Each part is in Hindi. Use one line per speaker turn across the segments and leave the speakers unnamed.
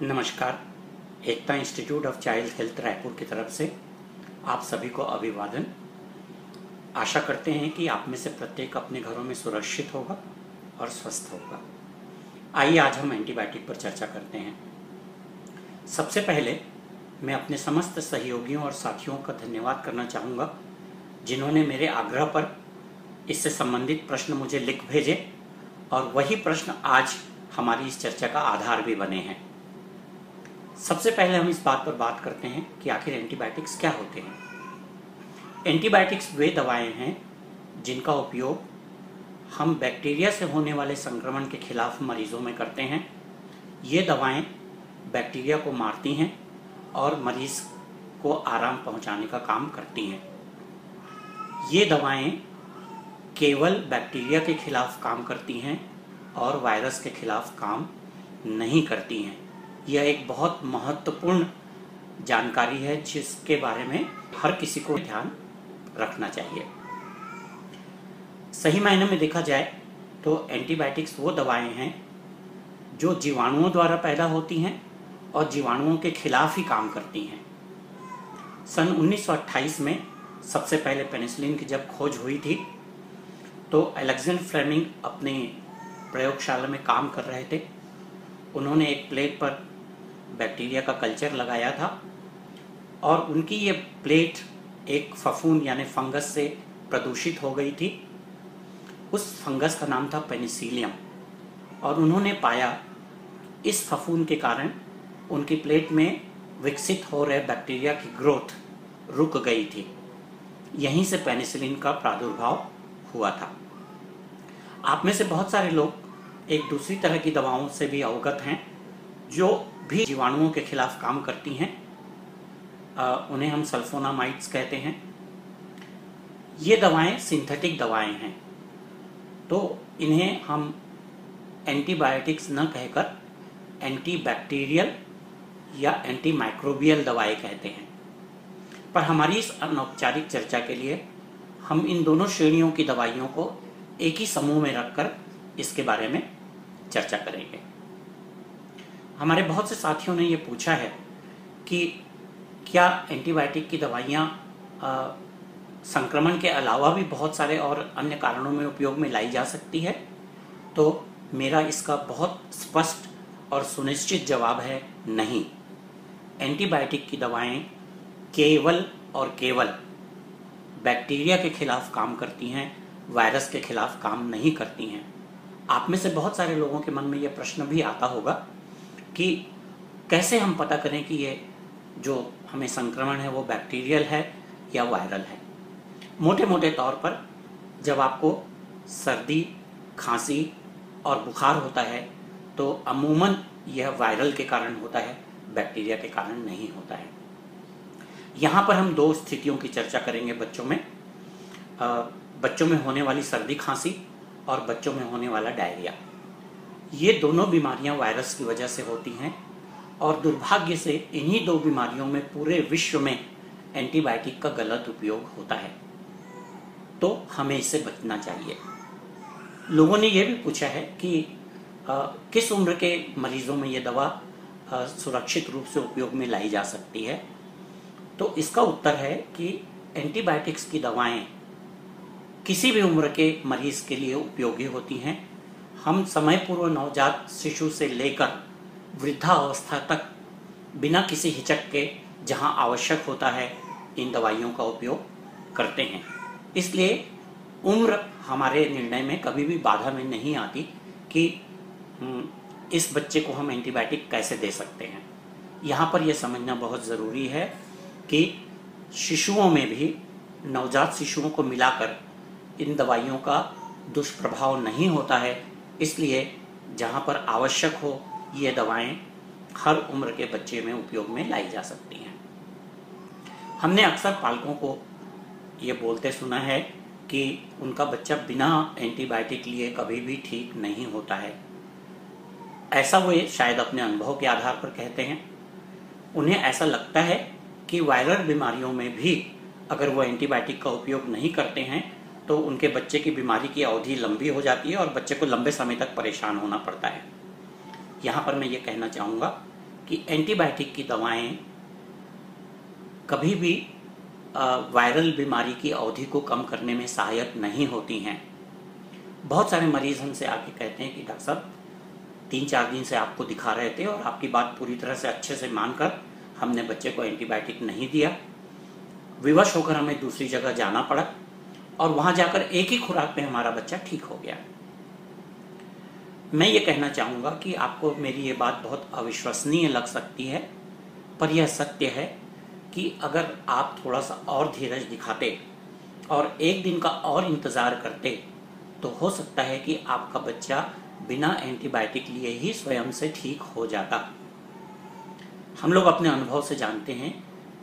नमस्कार। Ekta institute of child health Raipur की तरफ से आप सभी को अभिवादन। आशा करते हैं कि आप में से प्रत्येक अपने घरों में सुरक्षित होगा और स्वस्थ होगा। आइए आज हम एंटीबायोटिक पर चर्चा करते हैं। सबसे पहले मैं अपने समस्त सहयोगियों और साथियों का धन्यवाद करना चाहूँगा जिन्होंने मेरे आग्रह पर इससे संबंधित प्रश्न मुझे लिख भेजे और वही प्रश्न आज हमारी इस चर्चा का आधार भी बने हैं। सबसे पहले हम इस बात पर बात करते हैं कि आखिर एंटीबायोटिक्स क्या होते हैं। एंटीबायोटिक्स वे दवाएं हैं जिनका उपयोग हम बैक्टीरिया से होने वाले संक्रमण के खिलाफ मरीजों में करते हैं। ये दवाएं बैक्टीरिया को मारती हैं और मरीज को आराम पहुंचाने का काम करती हैं। ये दवाएं केवल बैक्टीरिया के खिलाफ काम करती हैं और वायरस के खिलाफ काम नहीं करती हैं। यह एक बहुत महत्वपूर्ण जानकारी है जिसके बारे में हर किसी को ध्यान रखना चाहिए। सही मायने में देखा जाए तो एंटीबायोटिक्स वो दवाएं हैं जो जीवाणुओं द्वारा पैदा होती हैं और जीवाणुओं के खिलाफ ही काम करती हैं। सन 1928 में सबसे पहले पेनिसिलिन की जब खोज हुई थी तो अलेक्जेंडर फ्लेमिंग अपने प्रयोगशाला में काम कर रहे थे। उन्होंने एक प्लेट पर बैक्टीरिया का कल्चर लगाया था और उनकी ये प्लेट एक फफूंद यानी फंगस से प्रदूषित हो गई थी। उस फंगस का नाम था पेनिसिलियम और उन्होंने पाया इस फफूंद के कारण उनकी प्लेट में विकसित हो रहे बैक्टीरिया की ग्रोथ रुक गई थी। यहीं से पेनिसिलिन का प्रादुर्भाव हुआ था। आप में से बहुत सारे लोग एक दूसरी तरह की दवाओं से भी अवगत हैं जो भी जीवाणुओं के खिलाफ काम करती हैं। उन्हें हम सल्फोनामाइड्स कहते हैं। ये दवाएं सिंथेटिक दवाएं हैं तो इन्हें हम एंटीबायोटिक्स न कहकर एंटीबैक्टीरियल या एंटीमाइक्रोबियल दवाएं कहते हैं। पर हमारी इस अनौपचारिक चर्चा के लिए हम इन दोनों श्रेणियों की दवाइयों को एक ही समूह में रखकर इसके बारे में चर्चा करेंगे। हमारे बहुत से साथियों ने ये पूछा है कि क्या एंटीबायोटिक की दवाइयाँ संक्रमण के अलावा भी बहुत सारे और अन्य कारणों में उपयोग में लाई जा सकती है। तो मेरा इसका बहुत स्पष्ट और सुनिश्चित जवाब है नहीं। एंटीबायोटिक की दवाएं केवल और केवल बैक्टीरिया के खिलाफ काम करती हैं, वायरस के खिलाफ काम नहीं करती हैं। आप में से बहुत सारे लोगों के मन में यह प्रश्न भी आता होगा कि कैसे हम पता करें कि ये जो हमें संक्रमण है वो बैक्टीरियल है या वायरल है। मोटे मोटे तौर पर जब आपको सर्दी, खांसी और बुखार होता है तो अमूमन यह वायरल के कारण होता है, बैक्टीरिया के कारण नहीं होता है। यहाँ पर हम दो स्थितियों की चर्चा करेंगे बच्चों में। बच्चों में होने वाली सर्दी खांसी और बच्चों में होने वाला डायरिया। ये दोनों बीमारियां वायरस की वजह से होती हैं और दुर्भाग्य से इन्हीं दो बीमारियों में पूरे विश्व में एंटीबायोटिक का गलत उपयोग होता है। तो हमें इससे बचना चाहिए। लोगों ने यह भी पूछा है कि किस उम्र के मरीजों में ये दवा सुरक्षित रूप से उपयोग में लाई जा सकती है। तो इसका उत्तर है कि एंटीबायोटिक्स की दवाएं किसी भी उम्र के मरीज के लिए उपयोगी होती हैं। हम समय पूर्व नवजात शिशु से लेकर वृद्धावस्था तक बिना किसी हिचक के जहां आवश्यक होता है इन दवाइयों का उपयोग करते हैं। इसलिए उम्र हमारे निर्णय में कभी भी बाधा में नहीं आती कि इस बच्चे को हम एंटीबायोटिक कैसे दे सकते हैं। यहाँ पर यह समझना बहुत ज़रूरी है कि शिशुओं में भी, नवजात शिशुओं को मिलाकर इन दवाइयों का दुष्प्रभाव नहीं होता है। इसलिए जहाँ पर आवश्यक हो ये दवाएं हर उम्र के बच्चे में उपयोग में लाई जा सकती हैं। हमने अक्सर पालकों को ये बोलते सुना है कि उनका बच्चा बिना एंटीबायोटिक लिए कभी भी ठीक नहीं होता है। ऐसा वो शायद अपने अनुभव के आधार पर कहते हैं। उन्हें ऐसा लगता है कि वायरल बीमारियों में भी अगर वो एंटीबायोटिक का उपयोग नहीं करते हैं तो उनके बच्चे की बीमारी की अवधि लंबी हो जाती है और बच्चे को लंबे समय तक परेशान होना पड़ता है। यहाँ पर मैं ये कहना चाहूँगा कि एंटीबायोटिक की दवाएं कभी भी वायरल बीमारी की अवधि को कम करने में सहायक नहीं होती हैं। बहुत सारे मरीज हमसे आके कहते हैं कि डॉक्टर साहब 3-4 दिन से आपको दिखा रहे थे और आपकी बात पूरी तरह से अच्छे से मानकर हमने बच्चे को एंटीबायोटिक नहीं दिया, विवश होकर हमें दूसरी जगह जाना पड़ा और वहां जाकर एक ही खुराक में हमारा बच्चा ठीक हो गया। मैं ये कहना चाहूँगा कि आपको मेरी ये बात बहुत अविश्वसनीय लग सकती है, पर यह सत्य है कि अगर आप थोड़ा सा और धीरज दिखाते और एक दिन का और इंतज़ार करते तो हो सकता है कि आपका बच्चा बिना एंटीबायोटिक लिए ही स्वयं से ठीक हो जाता। हम लोग अपने अनुभव से जानते हैं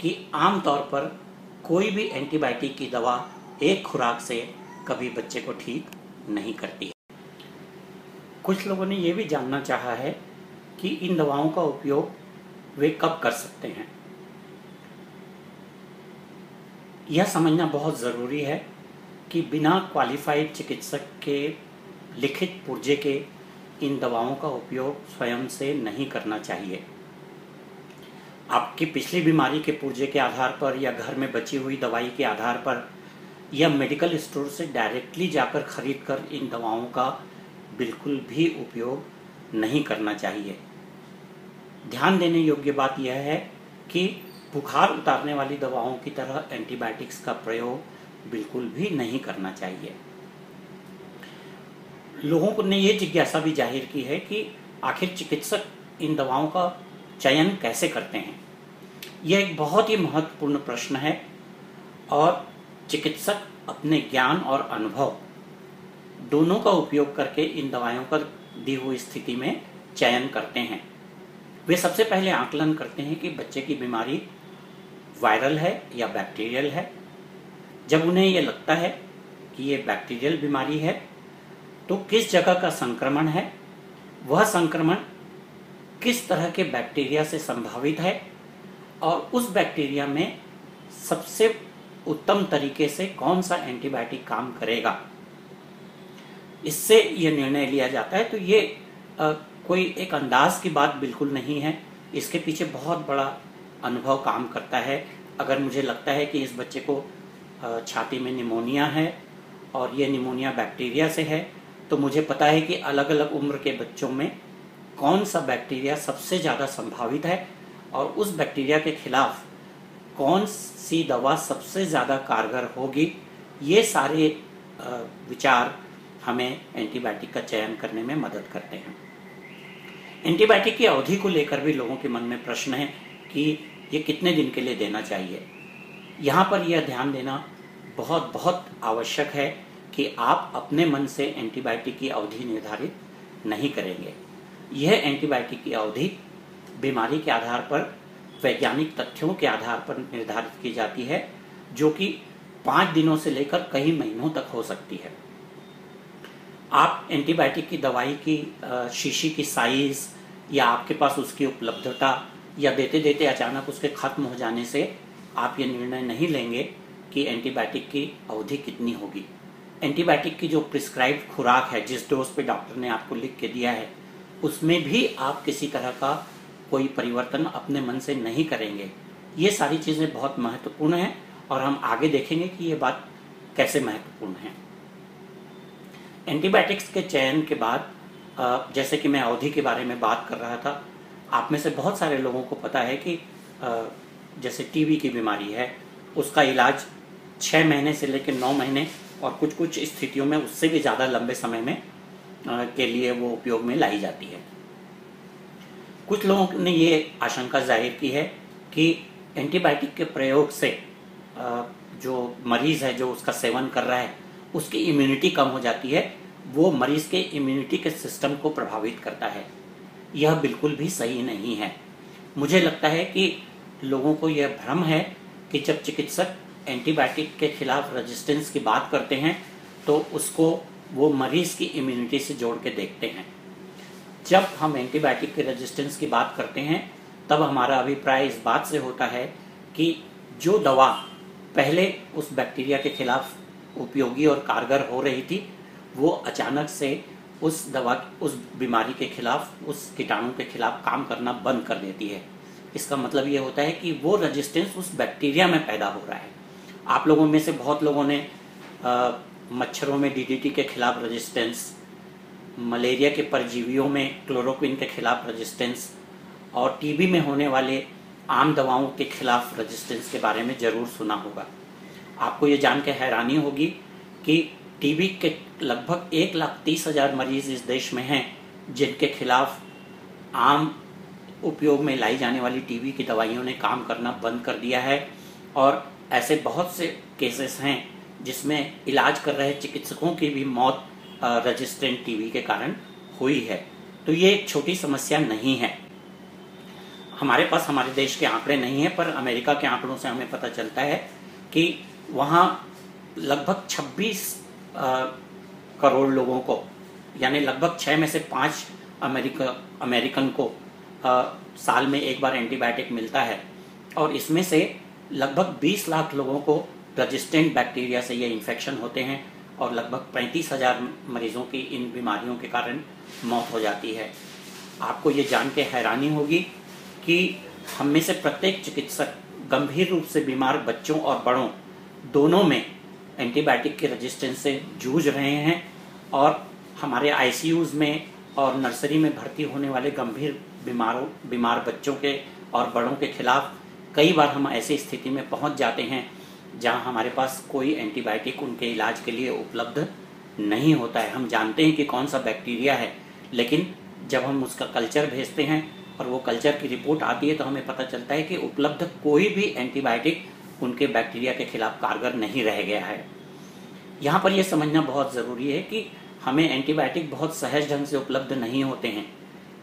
कि आमतौर पर कोई भी एंटीबायोटिक की दवा एक खुराक से कभी बच्चे को ठीक नहीं करती है। कुछ लोगों ने यह भी जानना चाहा है कि इन दवाओं का उपयोग वे कब कर सकते हैं। यह समझना बहुत ज़रूरी है कि बिना क्वालिफाइड चिकित्सक के लिखित पुर्जे के इन दवाओं का उपयोग स्वयं से नहीं करना चाहिए। आपकी पिछली बीमारी के पुर्जे के आधार पर या घर में बची हुई दवाई के आधार पर या मेडिकल स्टोर से डायरेक्टली जाकर खरीद कर इन दवाओं का बिल्कुल भी उपयोग नहीं करना चाहिए। ध्यान देने योग्य बात यह है कि बुखार उतारने वाली दवाओं की तरह एंटीबायोटिक्स का प्रयोग बिल्कुल भी नहीं करना चाहिए। लोगों ने ये जिज्ञासा भी जाहिर की है कि आखिर चिकित्सक इन दवाओं का चयन कैसे करते हैं। यह एक बहुत ही महत्वपूर्ण प्रश्न है और चिकित्सक अपने ज्ञान और अनुभव दोनों का उपयोग करके इन दवाओं का दी हुई स्थिति में चयन करते हैं। वे सबसे पहले आकलन करते हैं कि बच्चे की बीमारी वायरल है या बैक्टीरियल है। जब उन्हें यह लगता है कि ये बैक्टीरियल बीमारी है तो किस जगह का संक्रमण है, वह संक्रमण किस तरह के बैक्टीरिया से संभावित है और उस बैक्टीरिया में सबसे उत्तम तरीके से कौन सा एंटीबायोटिक काम करेगा, इससे यह निर्णय लिया जाता है। तो ये कोई एक अंदाज की बात बिल्कुल नहीं है, इसके पीछे बहुत बड़ा अनुभव काम करता है। अगर मुझे लगता है कि इस बच्चे को छाती में निमोनिया है और ये निमोनिया बैक्टीरिया से है, तो मुझे पता है कि अलग अलग उम्र के बच्चों में कौन सा बैक्टीरिया सबसे ज़्यादा संभावित है और उस बैक्टीरिया के खिलाफ कौन सी दवा सबसे ज़्यादा कारगर होगी। ये सारे विचार हमें एंटीबायोटिक का चयन करने में मदद करते हैं। एंटीबायोटिक की अवधि को लेकर भी लोगों के मन में प्रश्न है कि ये कितने दिन के लिए देना चाहिए। यहाँ पर यह ध्यान देना बहुत बहुत आवश्यक है कि आप अपने मन से एंटीबायोटिक की अवधि निर्धारित नहीं करेंगे। यह एंटीबायोटिक की अवधि बीमारी के आधार पर, वैज्ञानिक तथ्यों के आधार पर निर्धारित की जाती है, जो कि 5 दिनों से लेकर कई महीनों तक हो सकती है। आप एंटीबायोटिक की दवाई की शीशी की साइज या आपके पास उसकी उपलब्धता या देते देते अचानक उसके खत्म हो जाने से आप ये निर्णय नहीं लेंगे कि एंटीबायोटिक की अवधि कितनी होगी। एंटीबायोटिक की जो प्रिस्क्राइब्ड खुराक है, जिस डोज पे डॉक्टर ने आपको लिख के दिया है, उसमें भी आप किसी तरह का कोई परिवर्तन अपने मन से नहीं करेंगे। ये सारी चीज़ें बहुत महत्वपूर्ण हैं और हम आगे देखेंगे कि ये बात कैसे महत्वपूर्ण है। एंटीबायोटिक्स के चयन के बाद जैसे कि मैं अवधि के बारे में बात कर रहा था, आप में से बहुत सारे लोगों को पता है कि जैसे टीबी की बीमारी है, उसका इलाज 6 महीने से लेकर 9 महीने और कुछ कुछ स्थितियों में उससे भी ज़्यादा लंबे समय में के लिए वो उपयोग में लाई जाती है। कुछ लोगों ने ये आशंका जाहिर की है कि एंटीबायोटिक के प्रयोग से जो मरीज़ है, जो उसका सेवन कर रहा है, उसकी इम्यूनिटी कम हो जाती है, वो मरीज़ के इम्यूनिटी के सिस्टम को प्रभावित करता है। यह बिल्कुल भी सही नहीं है। मुझे लगता है कि लोगों को यह भ्रम है कि जब चिकित्सक एंटीबायोटिक के खिलाफ रेजिस्टेंस की बात करते हैं तो उसको वो मरीज़ की इम्यूनिटी से जोड़ के देखते हैं। जब हम एंटीबायोटिक के रेजिस्टेंस की बात करते हैं तब हमारा अभिप्राय इस बात से होता है कि जो दवा पहले उस बैक्टीरिया के खिलाफ उपयोगी और कारगर हो रही थी, वो अचानक से उस दवा, उस बीमारी के खिलाफ, उस कीटाणु के खिलाफ काम करना बंद कर देती है। इसका मतलब ये होता है कि वो रेजिस्टेंस उस बैक्टीरिया में पैदा हो रहा है। आप लोगों में से बहुत लोगों ने मच्छरों में डीडीटी के खिलाफ रेजिस्टेंस, मलेरिया के परजीवियों में क्लोरोक्विन के खिलाफ रेजिस्टेंस और टीबी में होने वाले आम दवाओं के खिलाफ रेजिस्टेंस के बारे में ज़रूर सुना होगा। आपको ये जान के हैरानी होगी कि टीबी के लगभग 1,30,000 मरीज इस देश में हैं जिनके खिलाफ आम उपयोग में लाई जाने वाली टीबी की दवाइयों ने काम करना बंद कर दिया है। और ऐसे बहुत से केसेस हैं जिसमें इलाज कर रहे चिकित्सकों की भी मौत रेजिस्टेंट टीबी के कारण हुई है। तो ये एक छोटी समस्या नहीं है। हमारे पास हमारे देश के आंकड़े नहीं हैं, पर अमेरिका के आंकड़ों से हमें पता चलता है कि वहाँ लगभग 26 करोड़ लोगों को, यानी लगभग 6 में से 5 अमेरिकन को साल में एक बार एंटीबायोटिक मिलता है। और इसमें से लगभग 20 लाख लोगों को रेजिस्टेंट बैक्टीरिया से ये इन्फेक्शन होते हैं और लगभग 35,000 मरीजों की इन बीमारियों के कारण मौत हो जाती है। आपको ये जान के हैरानी होगी कि हम में से प्रत्येक चिकित्सक गंभीर रूप से बीमार बच्चों और बड़ों दोनों में एंटीबायोटिक के रेजिस्टेंस से जूझ रहे हैं। और हमारे आईसीयूज में और नर्सरी में भर्ती होने वाले गंभीर बीमार बच्चों के और बड़ों के खिलाफ कई बार हम ऐसी स्थिति में पहुंच जाते हैं जहां हमारे पास कोई एंटीबायोटिक उनके इलाज के लिए उपलब्ध नहीं होता है। हम जानते हैं कि कौन सा बैक्टीरिया है, लेकिन जब हम उसका कल्चर भेजते हैं और वो कल्चर की रिपोर्ट आती है तो हमें पता चलता है कि उपलब्ध कोई भी एंटीबायोटिक उनके बैक्टीरिया के खिलाफ कारगर नहीं रह गया है। यहाँ पर यह समझना बहुत ज़रूरी है कि हमें एंटीबायोटिक बहुत सहज ढंग से उपलब्ध नहीं होते हैं।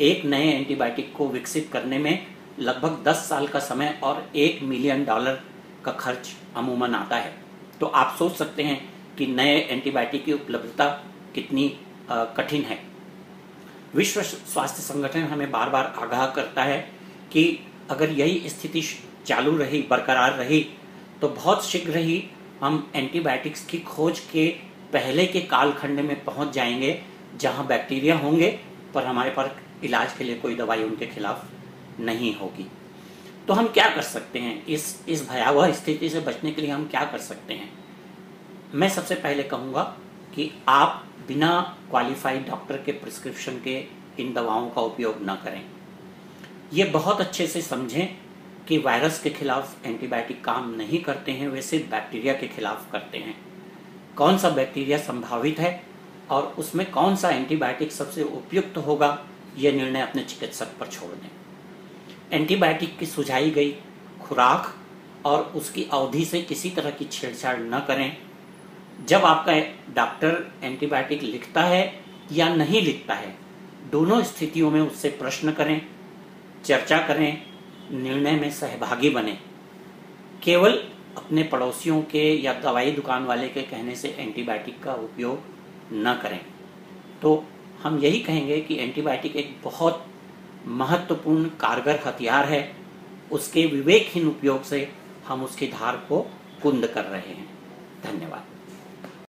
एक नए एंटीबायोटिक को विकसित करने में लगभग 10 साल का समय और $1 मिलियन का खर्च अमूमन आता है। तो आप सोच सकते हैं कि नए एंटीबायोटिक की उपलब्धता कितनी कठिन है। विश्व स्वास्थ्य संगठन हमें बार बार आगाह करता है कि अगर यही स्थिति चालू रही, बरकरार रही, तो बहुत शीघ्र ही हम एंटीबायोटिक्स की खोज के पहले के कालखंड में पहुंच जाएंगे जहां बैक्टीरिया होंगे पर हमारे पास इलाज के लिए कोई दवाई उनके खिलाफ नहीं होगी। तो हम क्या कर सकते हैं इस भयावह स्थिति से बचने के लिए? हम क्या कर सकते हैं? मैं सबसे पहले कहूँगा कि आप बिना क्वालिफाइड डॉक्टर के प्रिस्क्रिप्शन के इन दवाओं का उपयोग न करें। ये बहुत अच्छे से समझें कि वायरस के खिलाफ एंटीबायोटिक काम नहीं करते हैं, वे सिर्फ बैक्टीरिया के खिलाफ करते हैं। कौन सा बैक्टीरिया संभावित है और उसमें कौन सा एंटीबायोटिक सबसे उपयुक्त होगा, यह निर्णय अपने चिकित्सक पर छोड़ दें। एंटीबायोटिक की सुझाई गई खुराक और उसकी अवधि से किसी तरह की छेड़छाड़ न करें। जब आपका डॉक्टर एंटीबायोटिक लिखता है या नहीं लिखता है, दोनों स्थितियों में उससे प्रश्न करें, चर्चा करें, निर्णय में सहभागी बने। केवल अपने पड़ोसियों के या दवाई दुकान वाले के कहने से एंटीबायोटिक का उपयोग न करें। तो हम यही कहेंगे कि एंटीबायोटिक एक बहुत महत्वपूर्ण कारगर हथियार है। उसके विवेकहीन उपयोग से हम उसकी धार को कुंद कर रहे हैं। धन्यवाद।